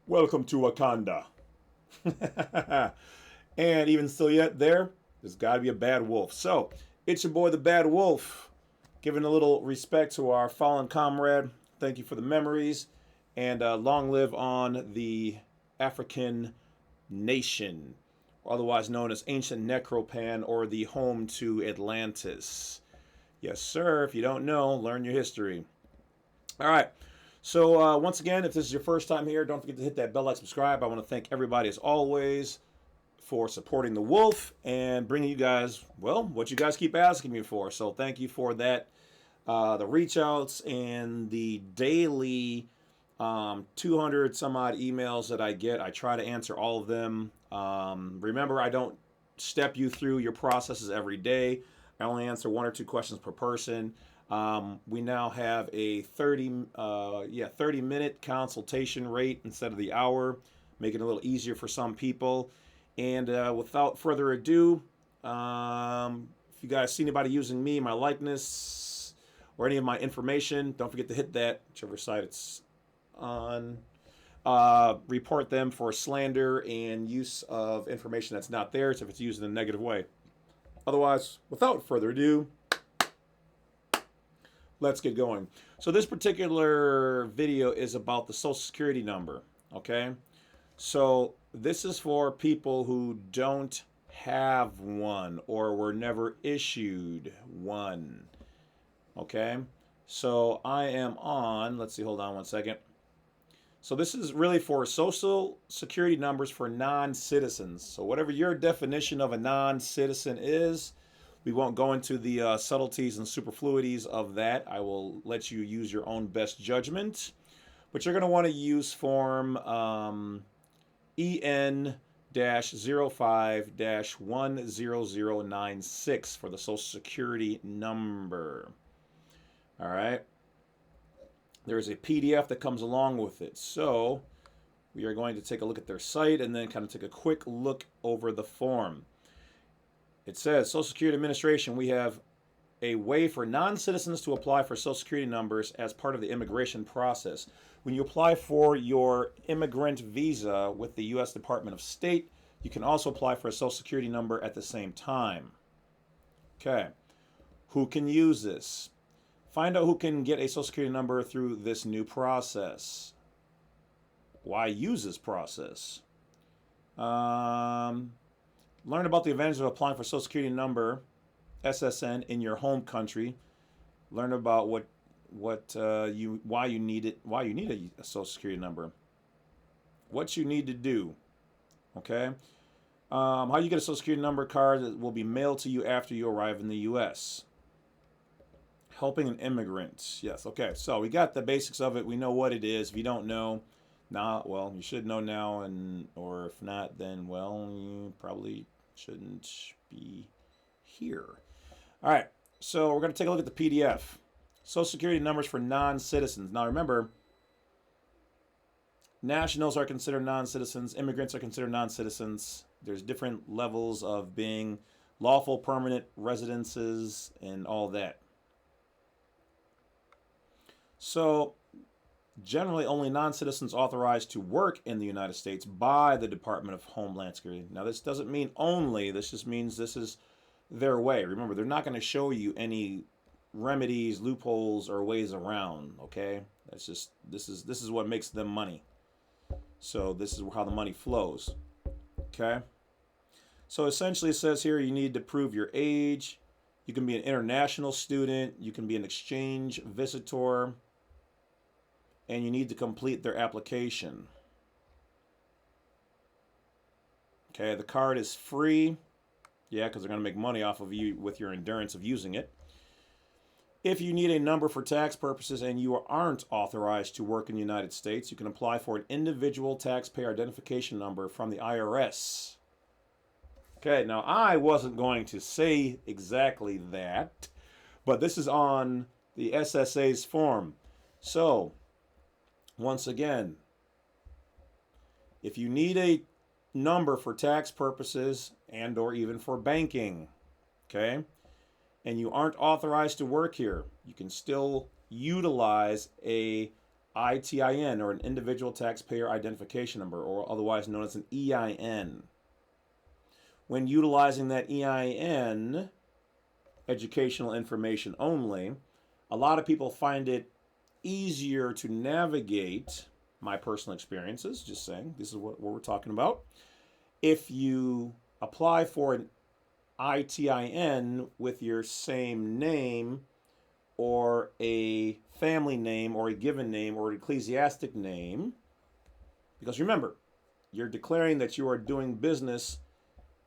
Welcome to Wakanda. And even still yet there's got to be a bad wolf. So it's your boy, the Bad Wolf, giving a little respect to our fallen comrade. Thank you for the memories, and long live on the African nation, otherwise known as ancient Necropan or the home to Atlantis. Yes, sir. If you don't know, learn your history. All right. So once again, if this is your first time here, don't forget to hit that bell, like, subscribe. I want to thank everybody as always for supporting the Wolf and bringing you guys, well, what you guys keep asking me for. So thank you for that. The reach outs and the daily 200 some odd emails that I get. I try to answer all of them. Remember, I don't step you through your processes every day. I only answer 1 or 2 questions per person. We now have a 30-minute consultation rate instead of the hour, making it a little easier for some people. And without further ado, if you guys see anybody using me, my likeness, or any of my information, don't forget to hit that, whichever side it's on. Report them for slander and use of information that's not theirs if it's used in a negative way. Otherwise, without further ado, let's get going. So this particular video is about the Social Security number, okay? So this is for people who don't have one or were never issued one, okay? So I am on, let's see, hold on 1 second. So this is really for Social Security numbers for non-citizens. So whatever your definition of a non-citizen is, we won't go into the subtleties and superfluities of that. I will let you use your own best judgment. But you're going to want to use form EN-05-10096 for the Social Security number. All right. There's a PDF that comes along with it. So we are going to take a look at their site and then kind of take a quick look over the form. It says, Social Security Administration, we have a way for non-citizens to apply for Social Security numbers as part of the immigration process. When you apply for your immigrant visa with the U.S. Department of State, you can also apply for a Social Security number at the same time. Okay. Who can use this? Find out who can get a Social Security number through this new process. Why use this process? Learn about the advantages of applying for Social Security number, SSN, in your home country. Learn about why you need it, why you need a Social Security number. What you need to do. Okay. How you get a Social Security number card that will be mailed to you after you arrive in the U.S. Helping an immigrant. Yes. Okay. So we got the basics of it. We know what it is. If you don't know, well, you should know now, or if not, then well, you probably shouldn't be here. All right, so we're going to take a look at the PDF. Social Security numbers for non-citizens. Now remember, nationals are considered non-citizens, immigrants are considered non-citizens. There's different levels of being lawful permanent residences and all that. So generally, only non-citizens authorized to work in the United States by the Department of Homeland Security. Now, this doesn't mean only. This just means this is their way. Remember, they're not going to show you any remedies, loopholes, or ways around. Okay, that's just this is what makes them money. So this is how the money flows. Okay. So essentially, it says here you need to prove your age. You can be an international student. You can be an exchange visitor. And you need to complete their application. Okay, the card is free. Yeah, because they're going to make money off of you with your endurance of using it. If you need a number for tax purposes and you aren't authorized to work in the United States, you can apply for an individual taxpayer identification number from the IRS. Okay, now I wasn't going to say exactly that, but this is on the SSA's form. So, once again, if you need a number for tax purposes and or even for banking, okay, and you aren't authorized to work here, you can still utilize a ITIN, or an Individual Taxpayer Identification Number, or otherwise known as an EIN. When utilizing that EIN, educational information only, a lot of people find it easier to navigate. My personal experiences, just saying, this is what we're talking about. If you apply for an ITIN with your same name or a family name or a given name or an ecclesiastic name, because remember, you're declaring that you are doing business,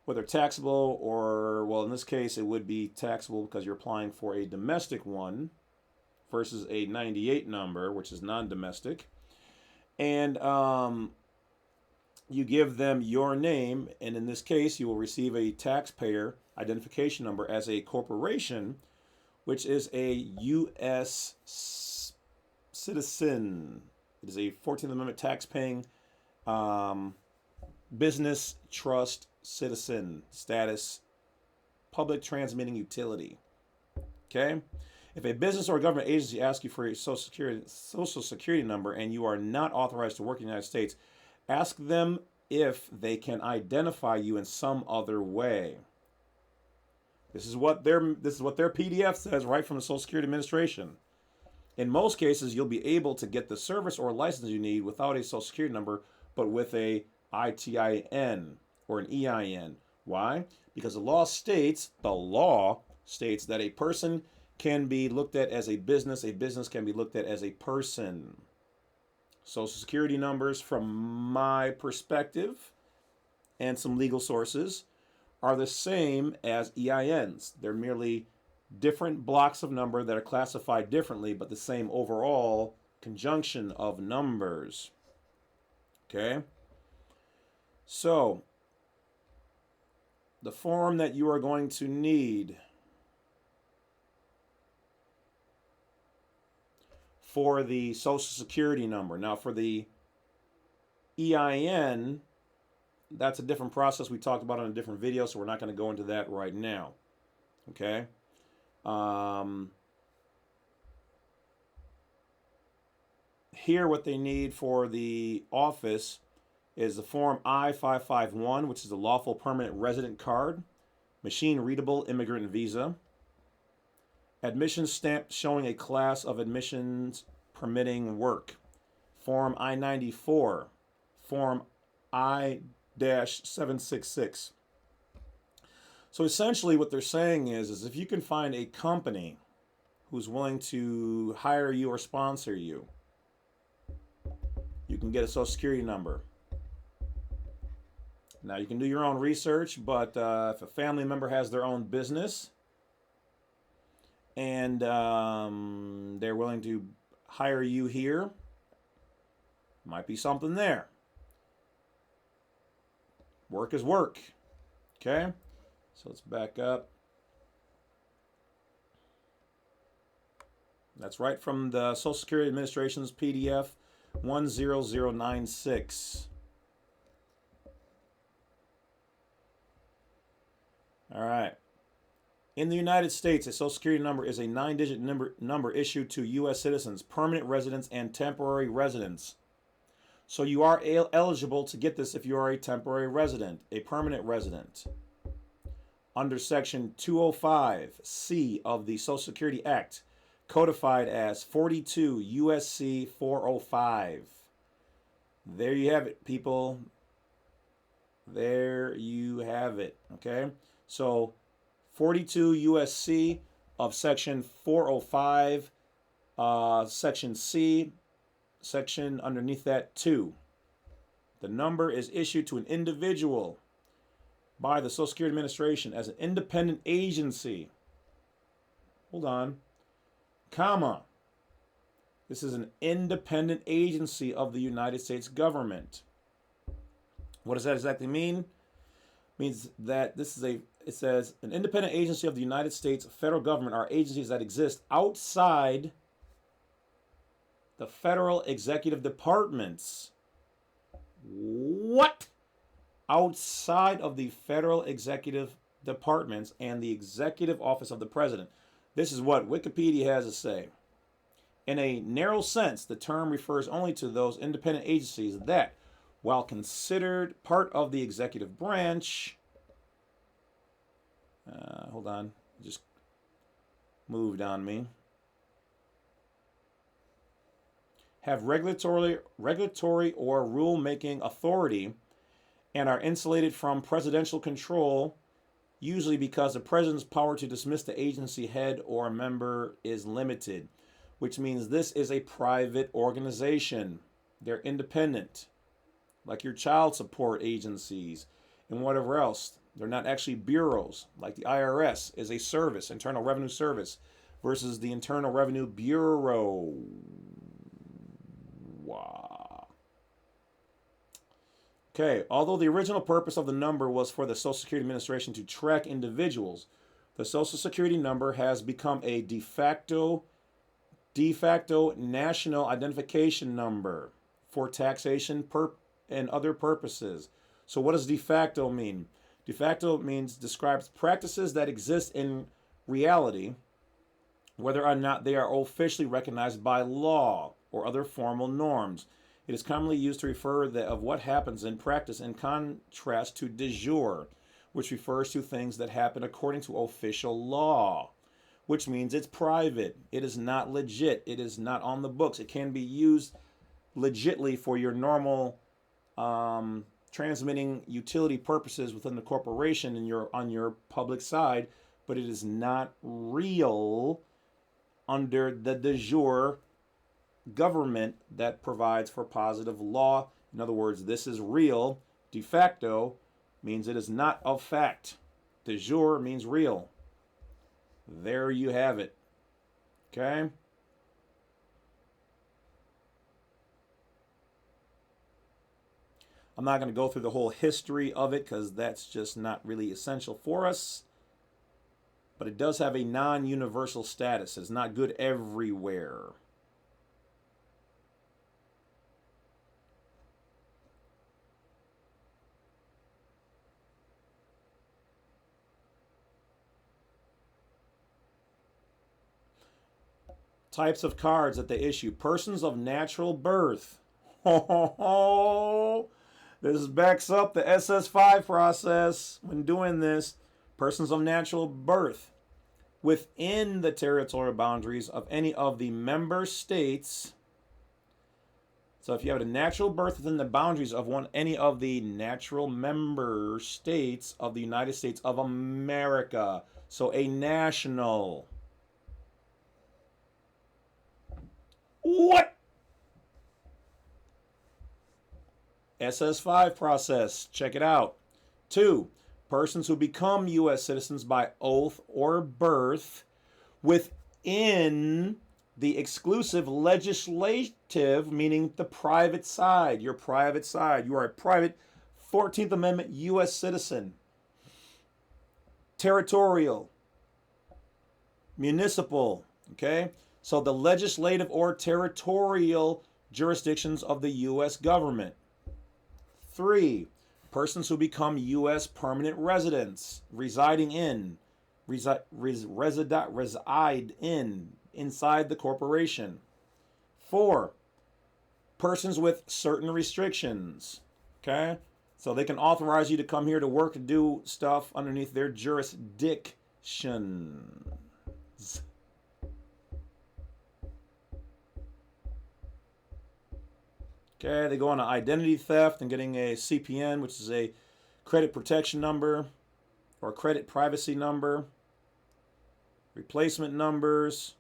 whether taxable or, well, in this case, it would be taxable because you're applying for a domestic one versus a 98 number, which is non-domestic. And you give them your name, and in this case, you will receive a taxpayer identification number as a corporation, which is a U.S. citizen. It is a 14th Amendment tax-paying business trust citizen status, public transmitting utility. Okay? If a business or a government agency asks you for a social security number and you are not authorized to work in the United States, ask them if they can identify you in some other way. This is what their PDF says right from the Social Security Administration. In most cases, you'll be able to get the service or license you need without a social security number, but with a ITIN or an EIN. Why? Because the law states that a person can be looked at as a business can be looked at as a person. Social security numbers, from my perspective and some legal sources, are the same as EINs. They're merely different blocks of number that are classified differently, but the same overall conjunction of numbers. Okay? So, the form that you are going to need for the Social Security number. Now, for the EIN, that's a different process we talked about in a different video, so we're not going to go into that right now. Okay? Here, what they need for the office is the Form I-551, which is the Lawful Permanent Resident Card, Machine Readable Immigrant Visa, Admission Stamp showing a class of admissions permitting work, Form I-94, Form I-766. So essentially what they're saying is if you can find a company who's willing to hire you or sponsor you, you can get a Social Security number. Now, you can do your own research, but if a family member has their own business and they're willing to hire you here, might be something there. Work is work. Okay? So let's back up. That's right from the Social Security Administration's PDF 10096. All right. In the United States, a Social Security number is a 9-digit number issued to U.S. citizens, permanent residents, and temporary residents. So you are eligible to get this if you are a temporary resident, a permanent resident. Under Section 205C of the Social Security Act, codified as 42 U.S.C. 405. There you have it, people. There you have it, okay? So 42 U.S.C. of Section 405, Section C, section underneath that 2. The number is issued to an individual by the Social Security Administration as an independent agency. Hold on. Comma. This is an independent agency of the United States government. What does that exactly mean? It means that it says an independent agency of the United States federal government are agencies that exist outside the federal executive departments. What? Outside of the federal executive departments and the executive office of the president. This is what Wikipedia has to say. In a narrow sense, the term refers only to those independent agencies that, while considered part of the executive branch, hold on, just moved on me, have regulatory or rule-making authority and are insulated from presidential control, usually because the president's power to dismiss the agency head or member is limited, which means this is a private organization. They're independent, like your child support agencies and whatever else. They're not actually bureaus, like the IRS is a service, Internal Revenue Service, versus the Internal Revenue Bureau. Wow. Okay, although the original purpose of the number was for the Social Security Administration to track individuals, the Social Security number has become a de facto national identification number for taxation and other purposes. So what does de facto mean? De facto describes practices that exist in reality, whether or not they are officially recognized by law or other formal norms. It is commonly used to refer of what happens in practice in contrast to de jure, which refers to things that happen according to official law, which means it's private. It is not legit. It is not on the books. It can be used legitly for your normal transmitting utility purposes within the corporation and on your public side, but it is not real under the de jure government that provides for positive law. In other words, this is real. De facto means it is not of fact. De jure means real. There you have it. Okay? I'm not going to go through the whole history of it because that's just not really essential for us. But it does have a non-universal status. It's not good everywhere. Types of cards that they issue. Persons of natural birth. This backs up the SS5 process when doing this. Persons of natural birth within the territorial boundaries of any of the member states. So if you have a natural birth within the boundaries of any of the natural member states of the United States of America. So a national. What? SS5 process. Check it out. 2. Persons who become U.S. citizens by oath or birth within the exclusive legislative, meaning the private side. Your private side. You are a private 14th Amendment U.S. citizen. Territorial. Municipal. Okay? So the legislative or territorial jurisdictions of the U.S. government. 3. Persons who become U.S. permanent residents, reside in, inside the corporation. 4. Persons with certain restrictions. Okay? So they can authorize you to come here to work and do stuff underneath their jurisdiction. Okay, they go on to identity theft and getting a CPN, which is a credit protection number or credit privacy number, replacement numbers.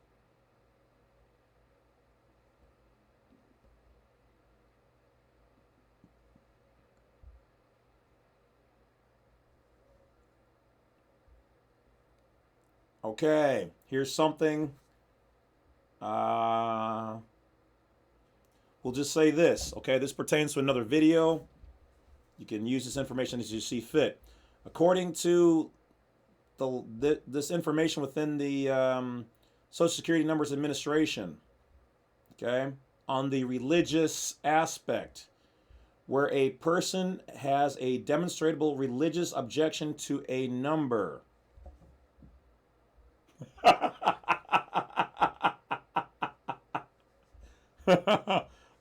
Okay, here's something. We'll just say this, okay? This pertains to another video. You can use this information as you see fit. According to this information within the Social Security Numbers Administration, okay, on the religious aspect, where a person has a demonstrable religious objection to a number.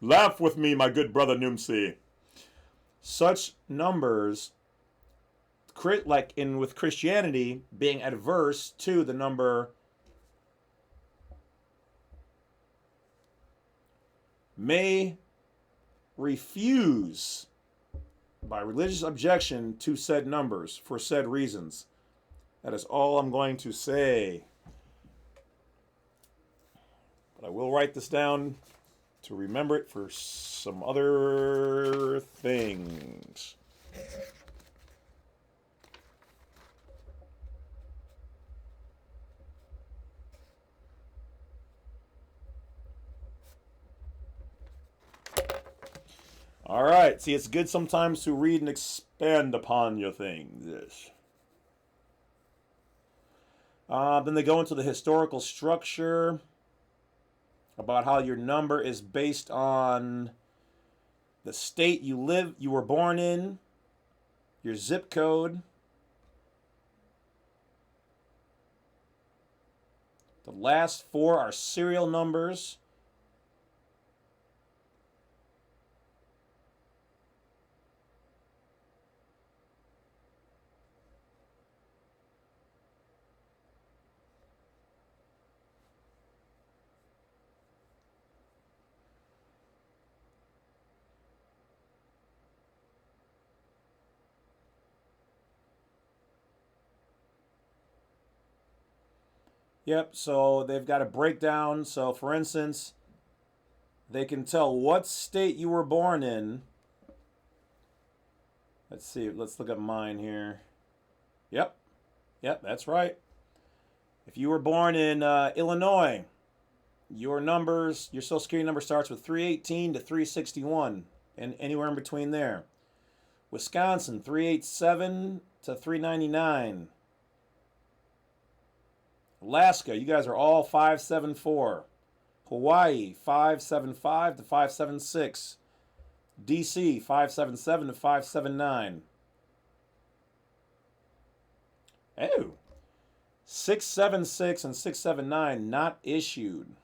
Laugh with me, my good brother Numsi. Such numbers, like in with Christianity, being adverse to the number may refuse by religious objection to said numbers for said reasons. That is all I'm going to say. But I will write this down to remember it for some other things. All right. See, it's good sometimes to read and expand upon your things. Then they go into the historical structure about how your number is based on the state you were born in, your zip code, the last four are serial numbers. Yep, so they've got a breakdown. So, for instance, they can tell what state you were born in. Let's see, let's look at mine here. Yep, that's right. If you were born in Illinois, your Social Security number starts with 318 to 361, and anywhere in between there. Wisconsin, 387 to 399. Alaska, you guys are all 574. Hawaii, 575 to 576. DC, 577 to 579. Oh, 676 and 679 not issued.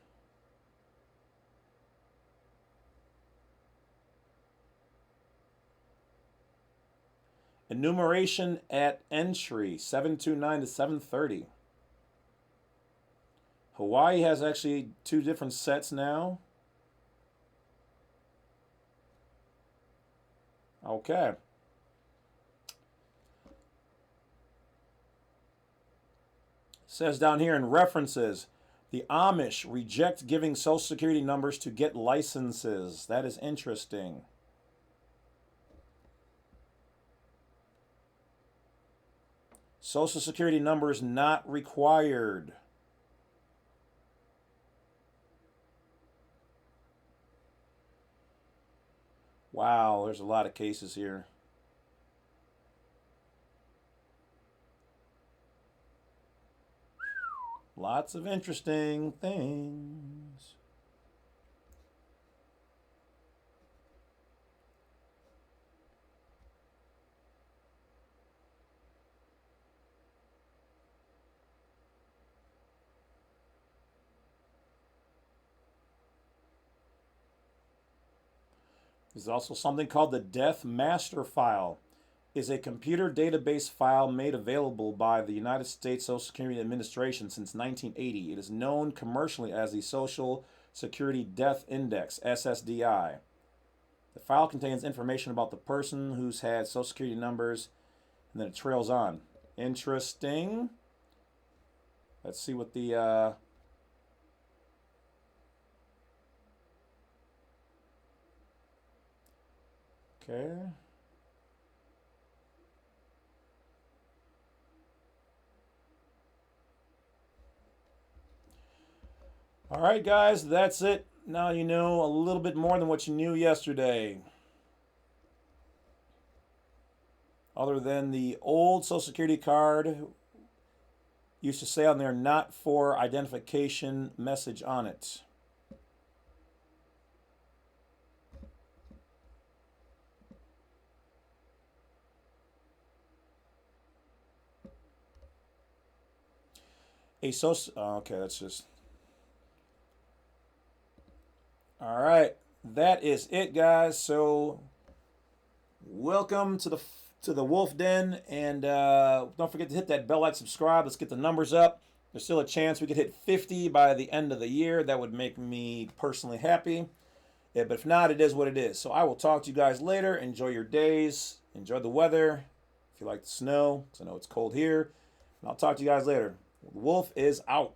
Enumeration at entry, 729 to 730. Hawaii has actually two different sets now. Okay. Says down here in references, the Amish reject giving Social Security numbers to get licenses. That is interesting. Social Security numbers not required. Wow, there's a lot of cases here. Lots of interesting things. There's also something called the Death Master File. Is a computer database file made available by the United States Social Security Administration since 1980. It is known commercially as the Social Security Death Index, SSDI. The file contains information about the person who's had Social Security numbers, and then it trails on. Interesting. Let's see what the... Okay. All right, guys, that's it. Now you know a little bit more than what you knew yesterday. Other than the old Social Security card used to say on there, not for identification message on it. A social, okay, that's just... All right, that is it, guys. So welcome to the Wolf Den, and don't forget to hit that bell, like, subscribe. Let's get the numbers up. There's still a chance we could hit 50 by the end of the year. That would make me personally happy. Yeah, but if not, it is what it is. So I will talk to you guys later. Enjoy your days. Enjoy the weather. If you like the snow, because I know it's cold here. And I'll talk to you guys later. The Wolf is out.